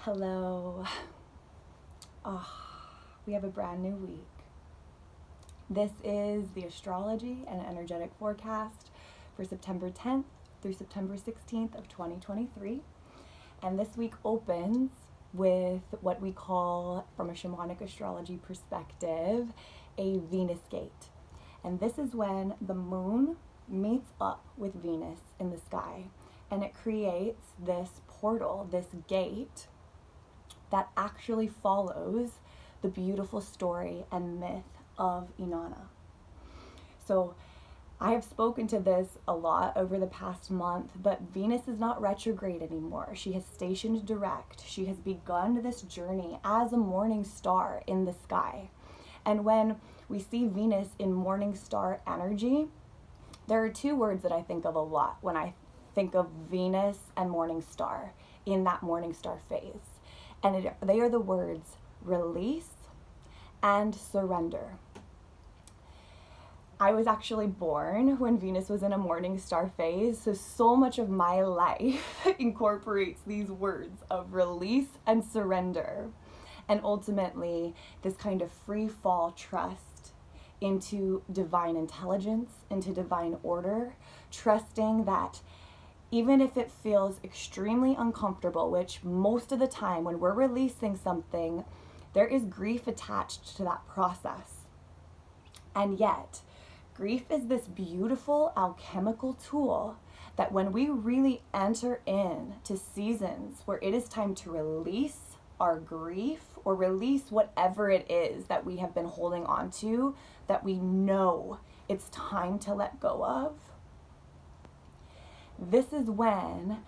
Hello. We have a brand new week. This is the astrology and energetic forecast for September 10th through September 16th of 2023. And this week opens with what we call, from a shamanic astrology perspective, a Venus gate. And this is when the moon meets up with Venus in the sky, and it creates this portal, this gate, that actually follows the beautiful story and myth of Inanna. So I have spoken to this a lot over the past month, but Venus is not retrograde anymore. She has stationed direct. She has begun this journey as a morning star in the sky. And when we see Venus in morning star energy, there are two words that I think of a lot when I think of Venus and morning star in that morning star phase. And they are the words release and surrender. I was actually born when Venus was in a morning star phase, so much of my life incorporates these words of release and surrender, and ultimately this kind of free fall trust into divine intelligence, into divine order, trusting that even if it feels extremely uncomfortable, which most of the time when we're releasing something, there is grief attached to that process. And yet, grief is this beautiful alchemical tool that when we really enter into seasons where it is time to release our grief or release whatever it is that we have been holding on to, that we know it's time to let go of, this is when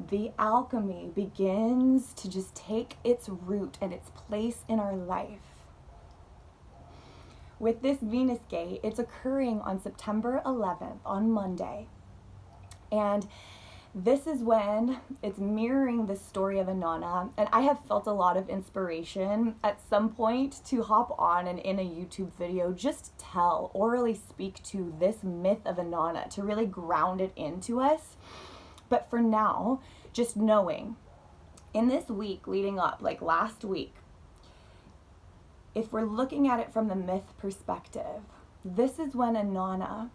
the alchemy begins to just take its root and its place in our life. With this Venus gate, it's occurring on September 11th, on Monday. And this is when it's mirroring the story of Inanna. And I have felt a lot of inspiration at some point to hop on and in a YouTube video, just tell, orally speak to this myth of Inanna, to really ground it into us. But for now, just knowing, in this week leading up, like last week, if we're looking at it from the myth perspective, this is when Inanna,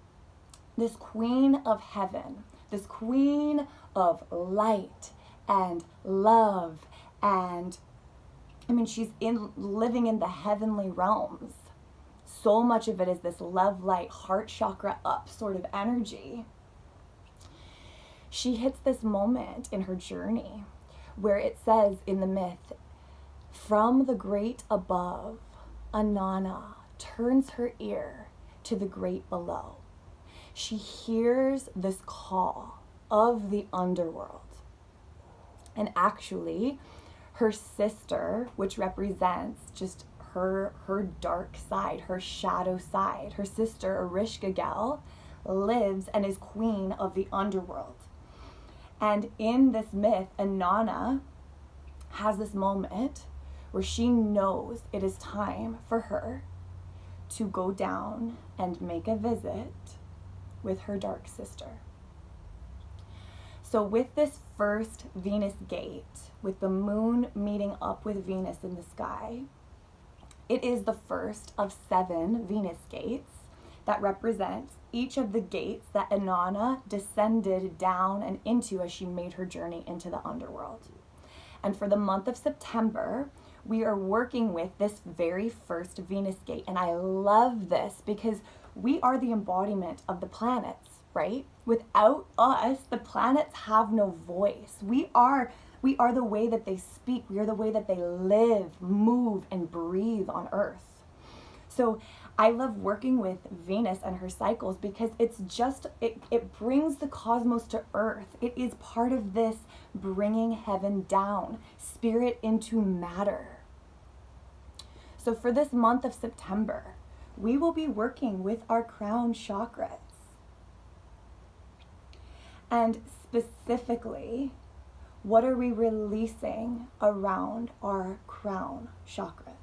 this queen of heaven, this queen of light and love, and she's living in the heavenly realms. So much of it is this love, light, heart chakra up sort of energy. She hits this moment in her journey where it says in the myth, from the great above, Inanna turns her ear to the great below. She hears this call of the underworld. And actually, her sister, which represents just her dark side, her shadow side, her sister Erishkigal, lives and is queen of the underworld. And in this myth, Inanna has this moment where she knows it is time for her to go down and make a visit with her dark sister. So with this first Venus gate, with the moon meeting up with Venus in the sky, it is the first of 7 Venus gates that represents each of the gates that Inanna descended down and into as she made her journey into the underworld. And for the month of September, we are working with this very first Venus gate. And I love this because we are the embodiment of the planets, right? Without us, the planets have no voice. We are the way that they speak. We are the way that they live, move, and breathe on Earth. So I love working with Venus and her cycles because it's just, it brings the cosmos to Earth. It is part of this bringing heaven down, spirit into matter. So for this month of September, we will be working with our crown chakras. And specifically, what are we releasing around our crown chakras?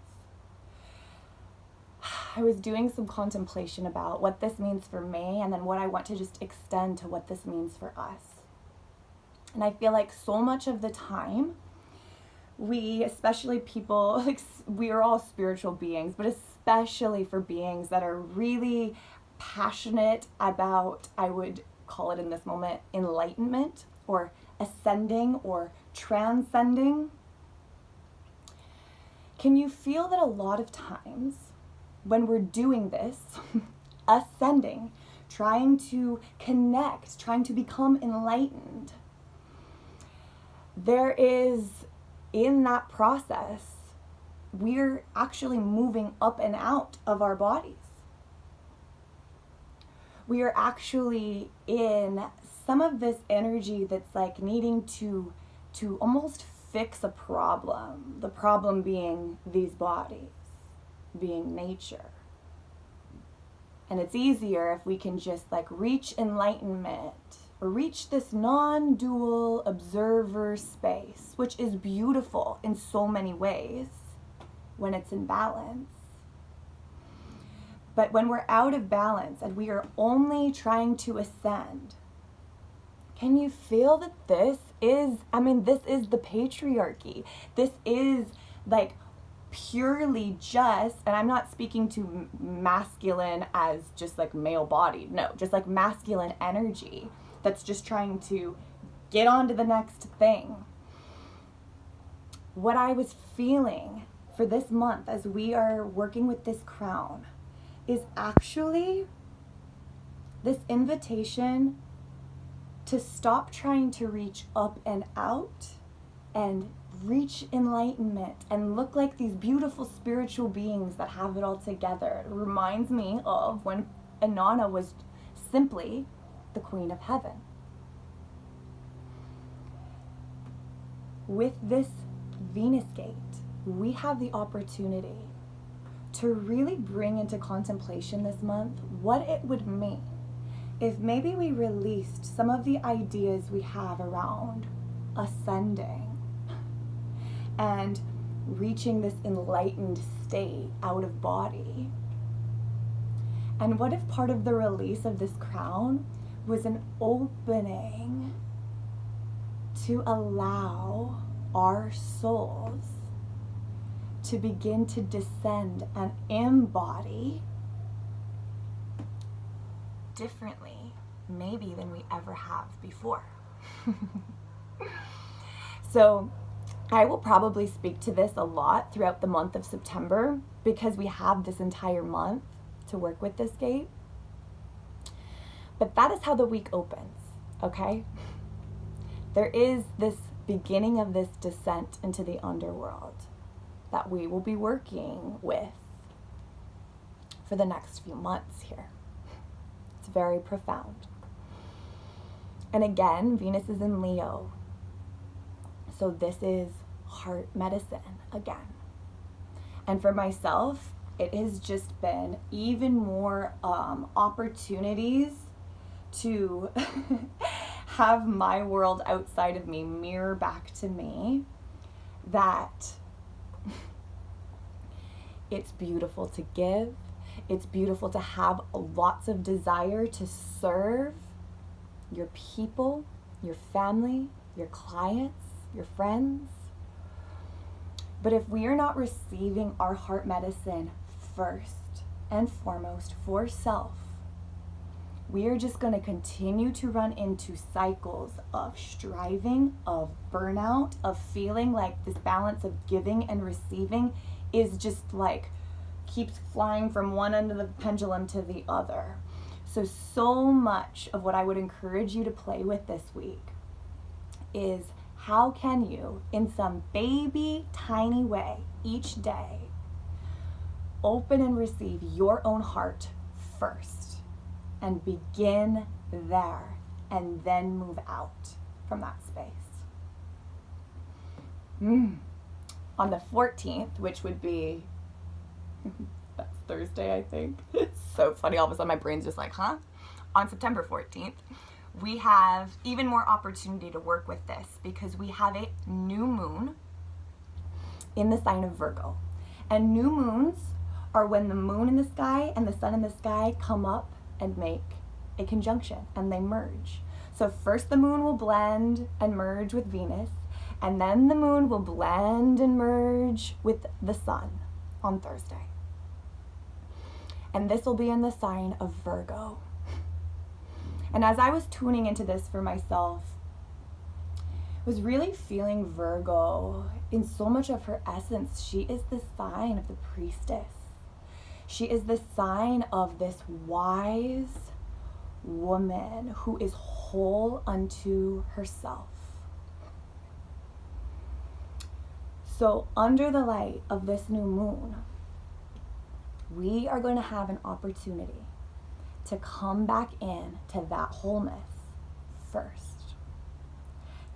I was doing some contemplation about what this means for me and then what I want to just extend to what this means for us. And I feel like so much of the time we, especially people, like, we are all spiritual beings, but especially for beings that are really passionate about, I would call it in this moment, enlightenment or ascending or transcending. Can you feel that a lot of times when we're doing this, ascending, trying to connect, trying to become enlightened, there is, in that process, we're actually moving up and out of our bodies. We are actually in some of this energy that's like needing to almost fix a problem. The problem being these bodies, being nature. And it's easier if we can just like reach enlightenment or reach this non-dual observer space, which is beautiful in so many ways when it's in balance. But when we're out of balance and we are only trying to ascend, can you feel that this is the patriarchy. This is like purely just, and I'm not speaking to masculine as just like male body, no, just like masculine energy that's just trying to get on to the next thing. What I was feeling for this month as we are working with this crown is actually this invitation to stop trying to reach up and out and reach enlightenment and look like these beautiful spiritual beings that have it all together. It reminds me of when Inanna was simply the Queen of Heaven. With this Venus gate, we have the opportunity to really bring into contemplation this month what it would mean if maybe we released some of the ideas we have around ascending and reaching this enlightened state out of body. And what if part of the release of this crown was an opening to allow our souls to begin to descend and embody differently, maybe, than we ever have before. So I will probably speak to this a lot throughout the month of September because we have this entire month to work with this gate. But that is how the week opens, okay? There is this beginning of this descent into the underworld that we will be working with for the next few months here. It's very profound. And again, Venus is in Leo. So this is heart medicine again. And for myself, it has just been even more opportunities to have my world outside of me mirror back to me that it's beautiful to give. It's beautiful to have lots of desire to serve your people, your family, your clients, your friends. But if we are not receiving our heart medicine first and foremost for self, we are just going to continue to run into cycles of striving, of burnout, of feeling like this balance of giving and receiving is just like keeps flying from one end of the pendulum to the other. So much of what I would encourage you to play with this week is how can you, in some baby tiny way each day, open and receive your own heart first and begin there and then move out from that space. On the 14th, which would be that's Thursday, I think. It's so funny. All of a sudden my brain's just like, huh? On September 14th, we have even more opportunity to work with this because we have a new moon in the sign of Virgo. And new moons are when the moon in the sky and the sun in the sky come up and make a conjunction and they merge. So first the moon will blend and merge with Venus, And then the moon will blend and merge with the sun on Thursday. And this will be in the sign of Virgo. And as I was tuning into this for myself, I was really feeling Virgo in so much of her essence. She is the sign of the priestess. She is the sign of this wise woman who is whole unto herself. So under the light of this new moon, we are going to have an opportunity to come back in to that wholeness first,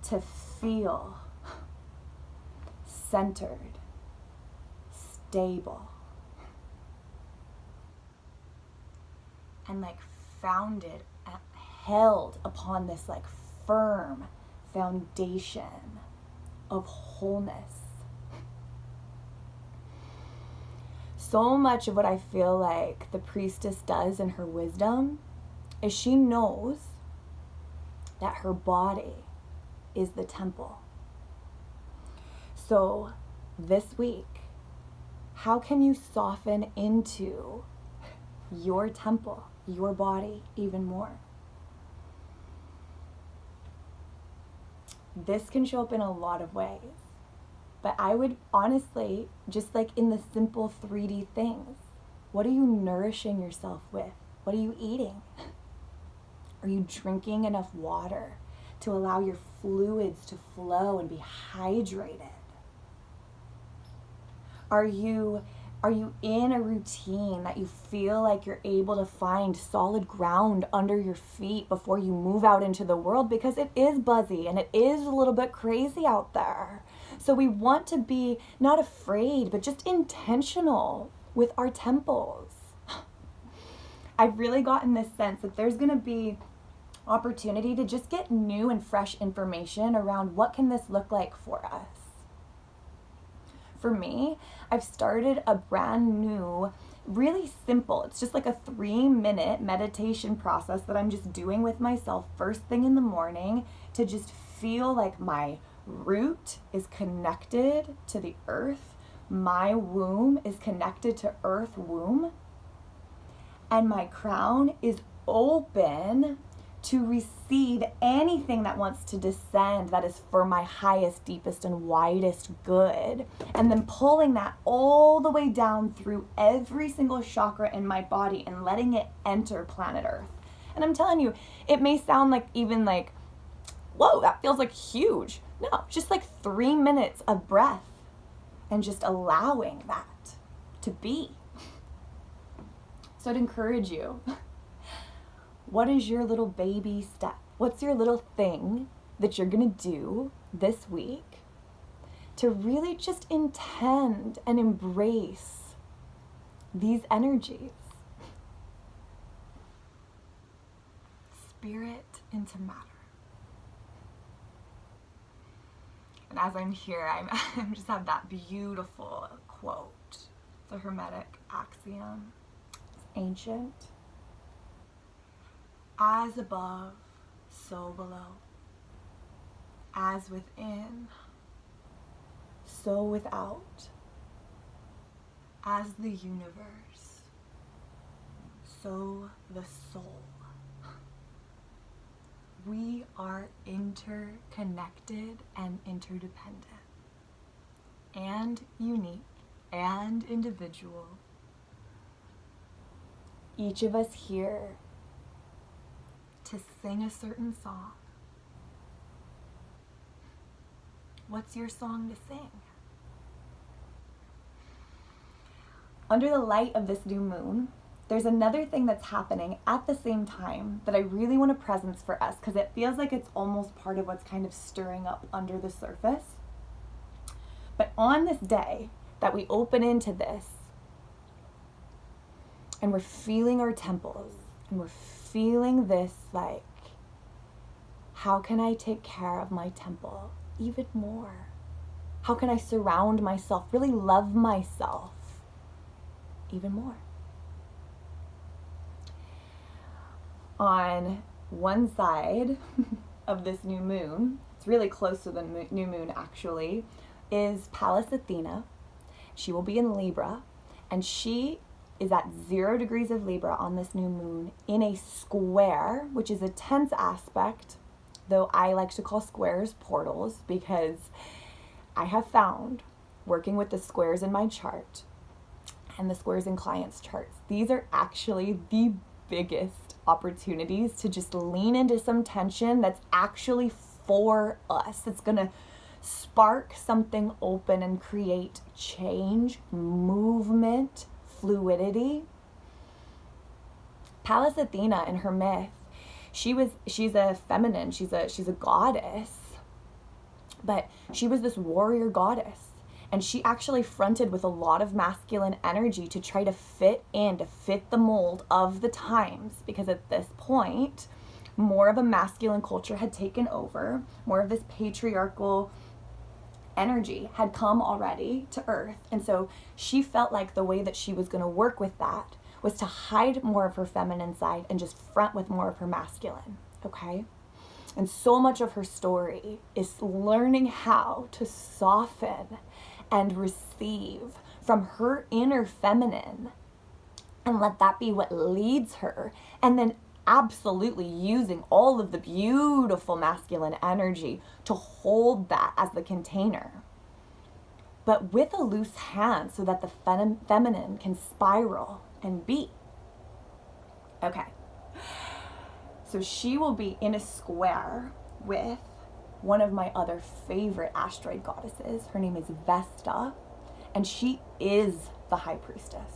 to feel centered, stable, and like founded, held upon this like firm foundation of wholeness. So much of what I feel like the priestess does in her wisdom is she knows that her body is the temple. So this week, how can you soften into your temple, your body even more? This can show up in a lot of ways. But I would honestly, just like in the simple 3D things, what are you nourishing yourself with? What are you eating? Are you drinking enough water to allow your fluids to flow and be hydrated? Are you in a routine that you feel like you're able to find solid ground under your feet before you move out into the world? Because it is buzzy and it is a little bit crazy out there. So we want to be not afraid, but just intentional with our temples. I've really gotten this sense that there's going to be opportunity to just get new and fresh information around what can this look like for us. For me, I've started a brand new, really simple, it's just like a 3-minute meditation process that I'm just doing with myself first thing in the morning to just feel like my root is connected to the earth, my womb is connected to earth womb, and my crown is open to receive anything that wants to descend that is for my highest, deepest, and widest good. And then pulling that all the way down through every single chakra in my body and letting it enter planet Earth. And I'm telling you, it may sound like even like, whoa, that feels like huge. No, just like 3 minutes of breath and just allowing that to be. So I'd encourage you. What is your little baby step? What's your little thing that you're going to do this week to really just intend and embrace these energies? Spirit into matter. And as I'm here, I just have that beautiful quote. It's a Hermetic axiom. It's ancient. As above, so below. As within, so without. As the universe, so the soul. We are interconnected and interdependent, and unique and individual. Each of us here to sing a certain song. What's your song to sing? Under the light of this new moon, there's another thing that's happening at the same time that I really want to presence for us because it feels like it's almost part of what's kind of stirring up under the surface. But on this day that we open into this and we're feeling our temples and we're feeling this like, how can I take care of my temple even more? How can I surround myself, really love myself even more? On one side of this new moon, it's really close to the new moon actually, is Pallas Athena. She will be in Libra, and she is at 0 degrees of Libra on this new moon in a square, which is a tense aspect, though I like to call squares portals because I have found, working with the squares in my chart and the squares in clients' charts, these are actually the biggest opportunities to just lean into some tension that's actually for us. It's going to spark something open and create change, movement, fluidity. Pallas Athena in her myth, she's a feminine, she's a goddess, but she was this warrior goddess, and she actually fronted with a lot of masculine energy to try to fit the mold of the times, because at this point more of a masculine culture had taken over, more of this patriarchal energy had come already to earth. And so she felt like the way that she was going to work with that was to hide more of her feminine side and just front with more of her masculine. Okay? And so much of her story is learning how to soften and receive from her inner feminine and let that be what leads her, and then absolutely using all of the beautiful masculine energy to hold that as the container, but with a loose hand so that the feminine can spiral and be. Okay. So she will be in a square with one of my other favorite asteroid goddesses. Her name is Vesta, and she is the High Priestess.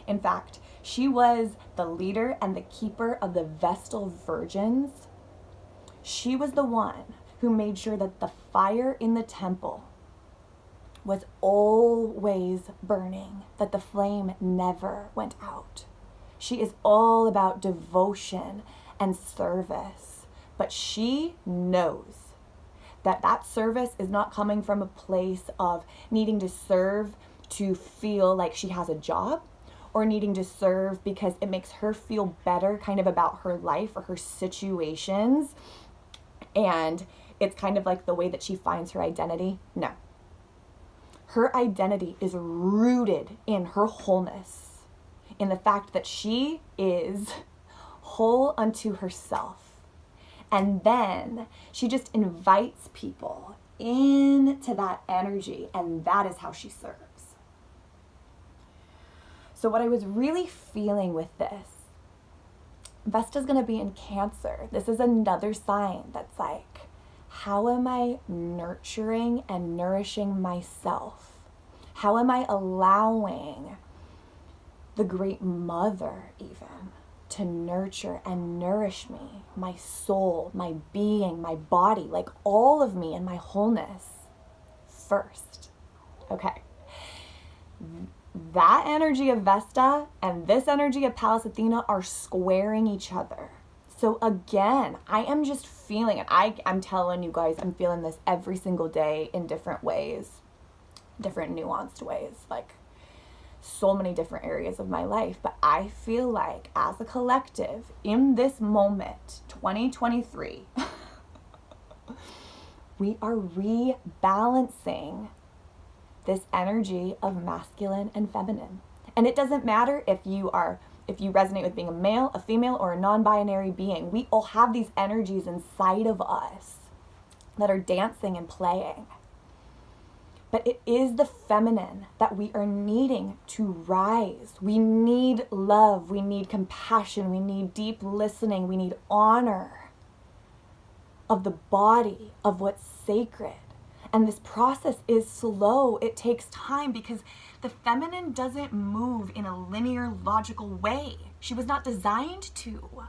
In fact, she was the leader and the keeper of the Vestal Virgins. She was the one who made sure that the fire in the temple was always burning, that the flame never went out. She is all about devotion and service, but she knows that that service is not coming from a place of needing to serve to feel like she has a job, or needing to serve because it makes her feel better kind of about her life or her situations, and it's kind of like the way that she finds her identity. No. Her identity is rooted in her wholeness, in the fact that she is whole unto herself. And then she just invites people into that energy, and that is how she serves. So what I was really feeling with this, Vesta's going to be in Cancer. This is another sign that's like, how am I nurturing and nourishing myself? How am I allowing the Great Mother even to nurture and nourish me, my soul, my being, my body, like all of me and my wholeness first? Okay. That energy of Vesta and this energy of Pallas Athena are squaring each other. So again, I am just feeling it. I'm telling you guys, I'm feeling this every single day in different ways, different nuanced ways, like so many different areas of my life. But I feel like as a collective in this moment, 2023, we are rebalancing this energy of masculine and feminine. And it doesn't matter if you resonate with being a male, a female, or a non-binary being. We all have these energies inside of us that are dancing and playing. But it is the feminine that we are needing to rise. We need love, we need compassion, we need deep listening, we need honor of the body, of what's sacred. And this process is slow. It takes time because the feminine doesn't move in a linear, logical way. She was not designed to.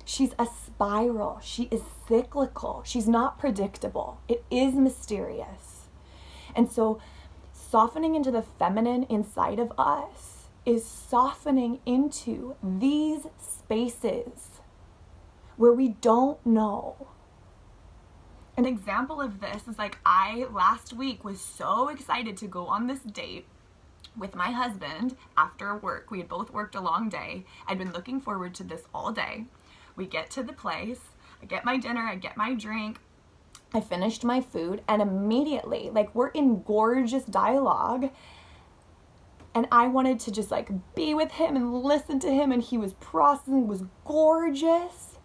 She's a spiral. She is cyclical. She's not predictable. It is mysterious. And so softening into the feminine inside of us is softening into these spaces where we don't know. An example of this is like, I last week was so excited to go on this date with my husband after work. We had both worked a long day. I'd been looking forward to this all day. We get to the place, I get my dinner, I get my drink, I finished my food, and immediately, like, we're in gorgeous dialogue, and I wanted to just like be with him and listen to him, and he was processing, was gorgeous.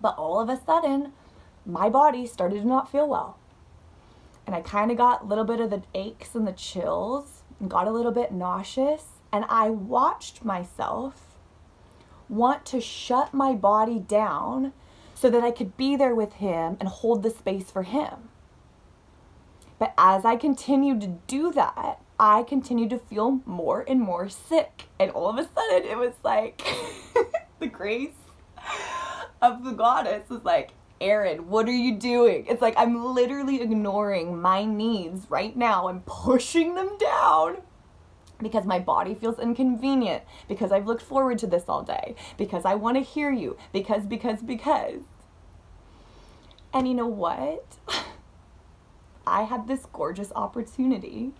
But all of a sudden, my body started to not feel well. And I kind of got a little bit of the aches and the chills, and got a little bit nauseous. And I watched myself want to shut my body down so that I could be there with him and hold the space for him. But as I continued to do that, I continued to feel more and more sick. And all of a sudden, it was like the grace of the goddess was like, Erin, what are you doing? It's like I'm literally ignoring my needs right now and pushing them down because my body feels inconvenient, because I've looked forward to this all day, because I want to hear you, because. And you know what? I had this gorgeous opportunity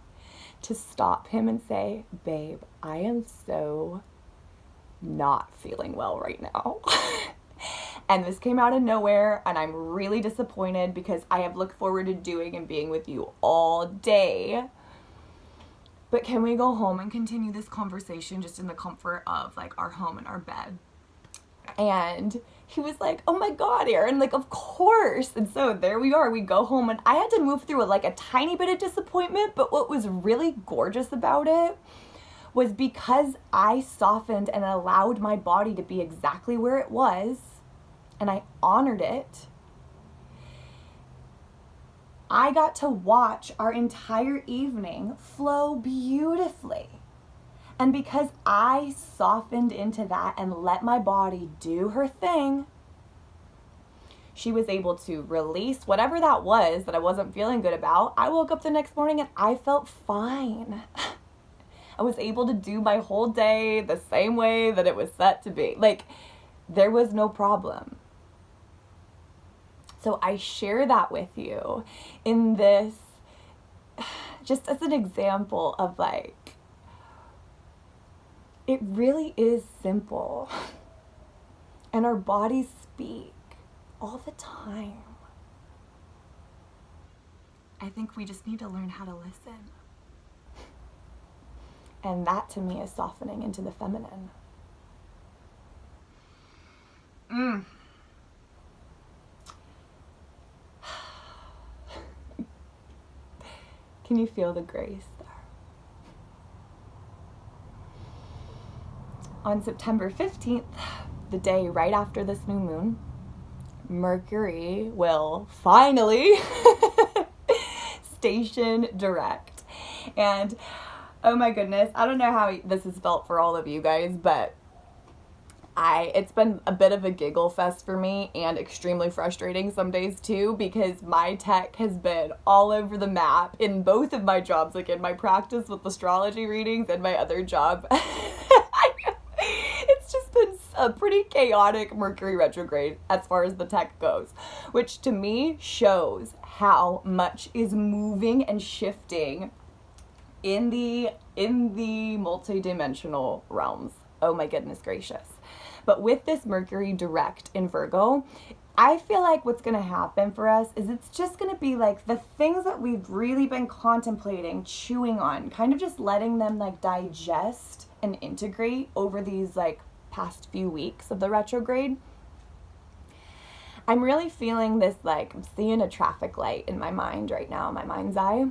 to stop him and say, babe, I am so not feeling well right now. And this came out of nowhere, and I'm really disappointed because I have looked forward to doing and being with you all day. But can we go home and continue this conversation just in the comfort of like our home and our bed? And he was like, oh my God, Erin, like, of course. And so there we are. We go home, and I had to move through a tiny bit of disappointment. But what was really gorgeous about it was because I softened and allowed my body to be exactly where it was, and I honored it, I got to watch our entire evening flow beautifully. And because I softened into that and let my body do her thing, she was able to release whatever that was that I wasn't feeling good about. I woke up the next morning and I felt fine. I was able to do my whole day the same way that it was set to be. Like, there was no problem. So I share that with you in this, just as an example of like, it really is simple. And our bodies speak all the time. I think we just need to learn how to listen. And that to me is softening into the feminine. Can you feel the grace there? On September 15th, the day right after this new moon, Mercury will finally station direct. And oh my goodness, I don't know how this has felt for all of you guys, but it's been a bit of a giggle fest for me and extremely frustrating some days too, because my tech has been all over the map in both of my jobs, like in my practice with astrology readings and my other job. It's just been a pretty chaotic Mercury retrograde as far as the tech goes, which to me shows how much is moving and shifting in the multidimensional realms. Oh my goodness gracious. But with this Mercury direct in Virgo, I feel like what's going to happen for us is it's just going to be like the things that we've really been contemplating, chewing on, kind of just letting them like digest and integrate over these like past few weeks of the retrograde. I'm really feeling this, like, I'm seeing a traffic light in my mind right now, in my mind's eye.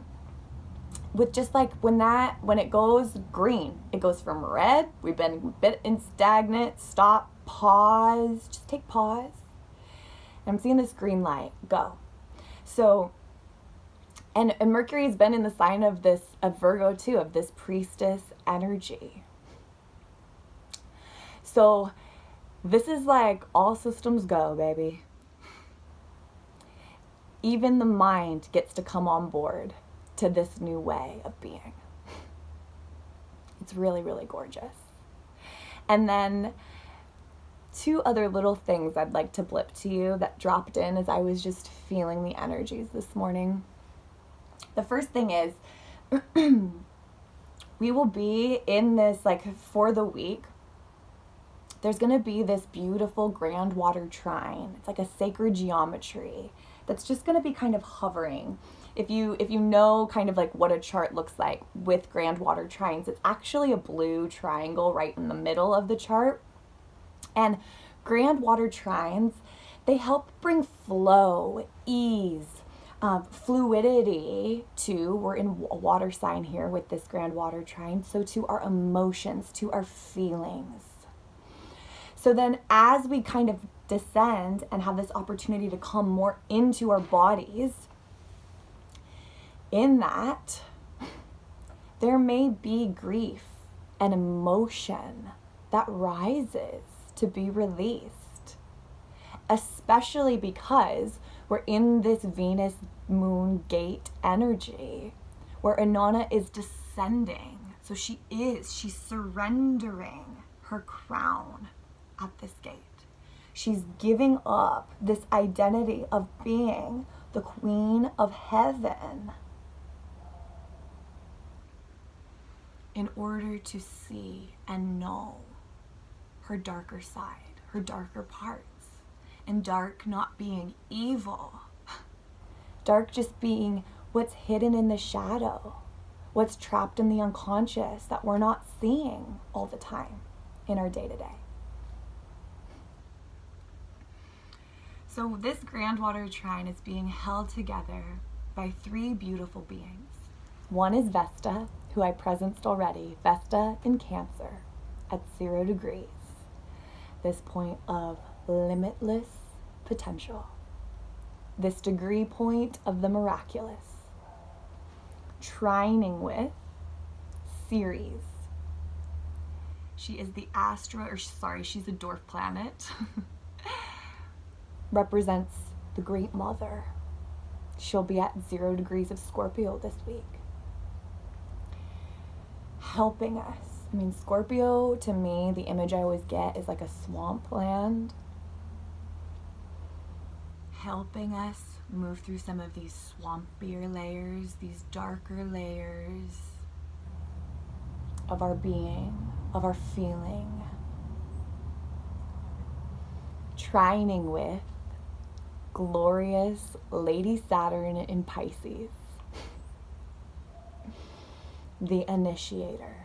With just like when it goes green, it goes from red, we've been a bit in stagnant, stop, pause, just take pause. And I'm seeing this green light go. So, and Mercury has been in the sign of Virgo too, of this priestess energy. So this is like all systems go, baby. Even the mind gets to come on board to this new way of being. It's really, really gorgeous. And then 2 other little things I'd like to blip to you that dropped in as I was just feeling the energies this morning. The first thing is, we will be in this, like, for the week, there's going to be this beautiful grand water trine. It's like a sacred geometry. that's just going to be kind of hovering. If you know kind of like what a chart looks like with grand water trines, it's actually a blue triangle right in the middle of the chart. And grand water trines, they help bring flow, ease, fluidity to, we're in a water sign here with this grand water trine, so to our emotions, to our feelings. So then as we kind of descend and have this opportunity to come more into our bodies, in that, there may be grief and emotion that rises to be released, especially because we're in this Venus moon gate energy where Inanna is descending. So she's surrendering her crown at this gate. She's giving up this identity of being the Queen of Heaven in order to see and know her darker side, her darker parts. And dark not being evil. Dark just being what's hidden in the shadow, what's trapped in the unconscious that we're not seeing all the time in our day-to-day. So this grand water trine is being held together by three beautiful beings. One is Vesta, who I presenced already. Vesta in Cancer at 0 degrees. This point of limitless potential. This degree point of the miraculous. Trining with Ceres. She is the she's a dwarf planet. Represents the Great Mother. She'll be at 0 degrees of Scorpio this week. Helping us. I mean, Scorpio, to me, the image I always get is like a swampland. Helping us move through some of these swampier layers, these darker layers of our being, of our feeling. Trining with glorious Lady Saturn in Pisces, the initiator,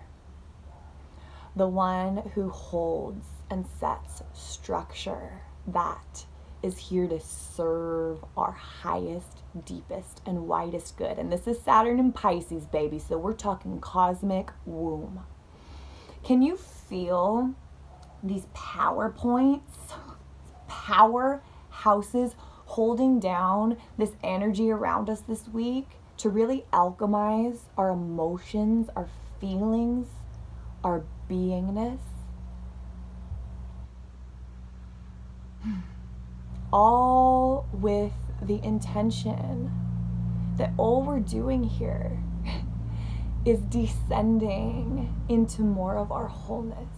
the one who holds and sets structure that is here to serve our highest, deepest, and widest good. And this is Saturn in Pisces, baby, so we're talking cosmic womb. Can you feel these power points, power houses holding down this energy around us this week to really alchemize our emotions, our feelings, our beingness? All with the intention that all we're doing here is descending into more of our wholeness,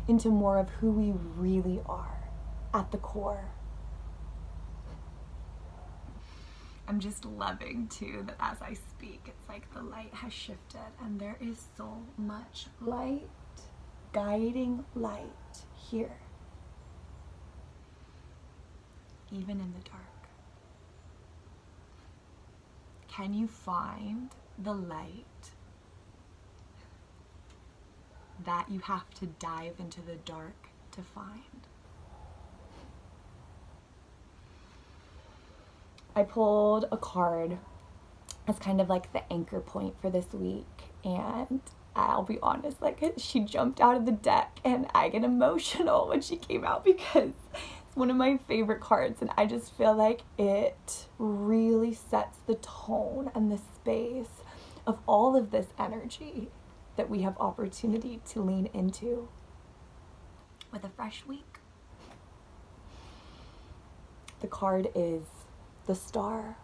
into more of who we really are at the core. I'm just loving too that as I speak, it's like the light has shifted and there is so much light, guiding light here, even in the dark. Can you find the light that you have to dive into the dark to find? I pulled a card as kind of like the anchor point for this week, and I'll be honest, like she jumped out of the deck and I get emotional when she came out because it's one of my favorite cards, and I just feel like it really sets the tone and the space of all of this energy that we have opportunity to lean into with a fresh week. The card is the Star.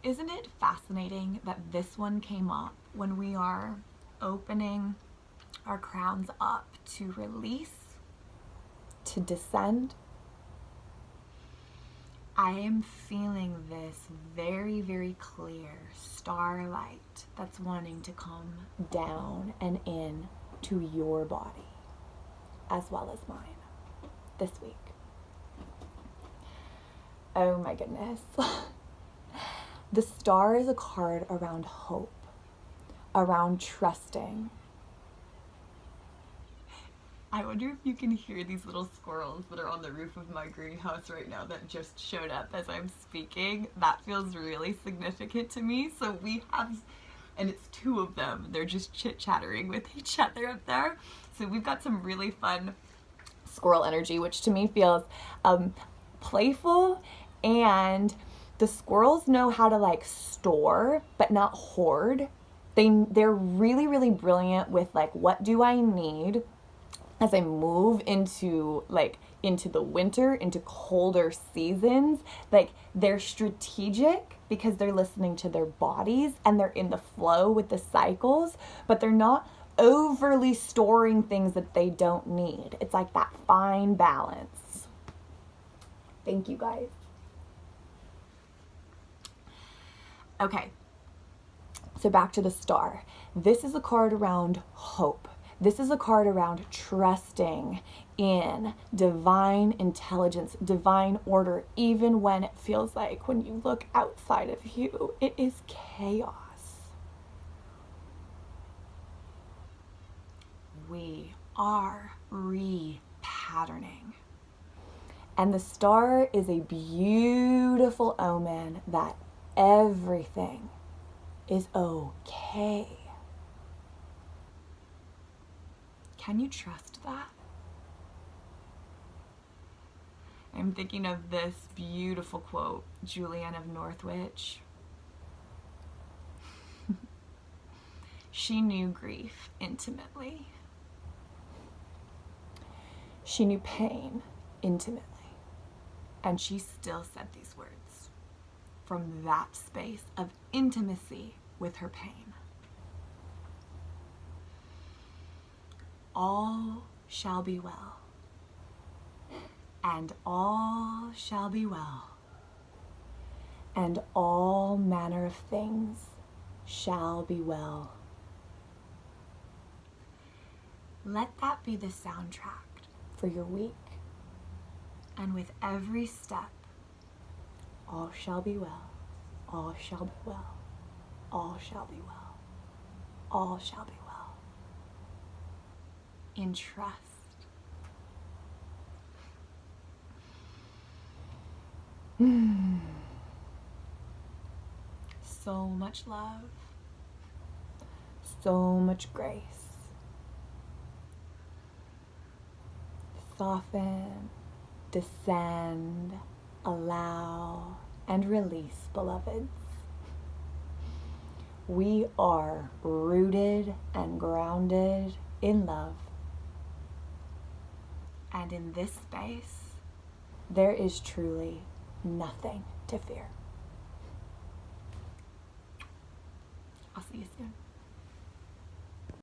Isn't it fascinating that this one came up when we are opening our crowns up to release, to descend? I am feeling this very, very clear starlight that's wanting to come down and in to your body as well as mine. this week. Oh my goodness. The Star is a card around hope, around trusting. I wonder if you can hear these little squirrels that are on the roof of my greenhouse right now that just showed up as I'm speaking. That feels really significant to me. So we have, and it's 2 of them. They're just chit-chattering with each other up there. So we've got some really fun squirrel energy, which to me feels playful, and the squirrels know how to like store but not hoard. They're really, really brilliant with like, what do I need as I move into the winter, into colder seasons. Like, they're strategic because they're listening to their bodies and they're in the flow with the cycles, but they're not overly storing things that they don't need. It's like that fine balance. Thank you, guys. Okay, so back to the Star. This is a card around hope. This is a card around trusting in divine intelligence, divine order, even when it feels like when you look outside of you, it is chaos. We are repatterning. And the Star is a beautiful omen that everything is okay. Can you trust that? I'm thinking of this beautiful quote, Julianne of Northwich. She knew grief intimately. She knew pain intimately. And she still said these words from that space of intimacy with her pain. All shall be well, and all shall be well, and all manner of things shall be well. Let that be the soundtrack for your week. And with every step, all shall be well, all shall be well, all shall be well, all shall be well. In trust. So much love, so much grace. Soften, descend, allow, and release, beloveds. We are rooted and grounded in love. And in this space, there is truly nothing to fear. I'll see you soon.